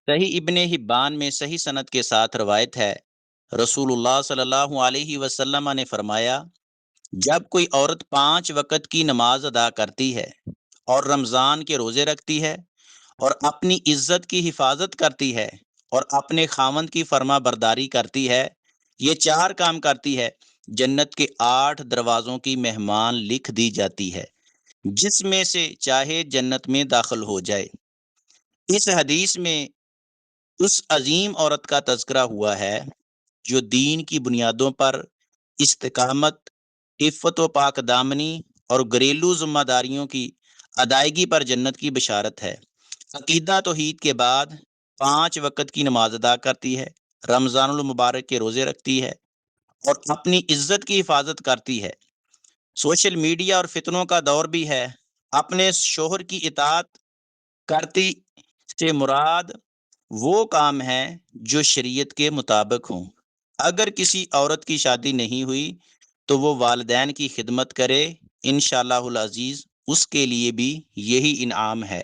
صحیح ابن حبان میں صحیح سند کے ساتھ روایت ہے، رسول اللہ صلی اللہ علیہ وسلم نے فرمایا، جب کوئی عورت 5 وقت کی نماز ادا کرتی ہے اور رمضان کے روزے رکھتی ہے اور اپنی عزت کی حفاظت کرتی ہے اور اپنے خاوند کی فرما برداری کرتی ہے، یہ 4 کام کرتی ہے، جنت کے 8 دروازوں کی مہمان لکھ دی جاتی ہے، جس میں سے چاہے جنت میں داخل ہو جائے۔ اس حدیث میں اس عظیم عورت کا تذکرہ ہوا ہے جو دین کی بنیادوں پر استقامت، عفت و پاک دامنی اور گھریلو ذمہ داریوں کی ادائیگی پر جنت کی بشارت ہے۔ عقیدہ توحید کے بعد 5 وقت کی نماز ادا کرتی ہے، رمضان المبارک کے روزے رکھتی ہے اور اپنی عزت کی حفاظت کرتی ہے۔ سوشل میڈیا اور فتنوں کا دور بھی ہے، اپنے شوہر کی اطاعت کرتی سے مراد وہ کام ہے جو شریعت کے مطابق ہوں۔ اگر کسی عورت کی شادی نہیں ہوئی تو وہ والدین کی خدمت کرے، انشاءاللہ العزیز اس کے لیے بھی یہی انعام ہے۔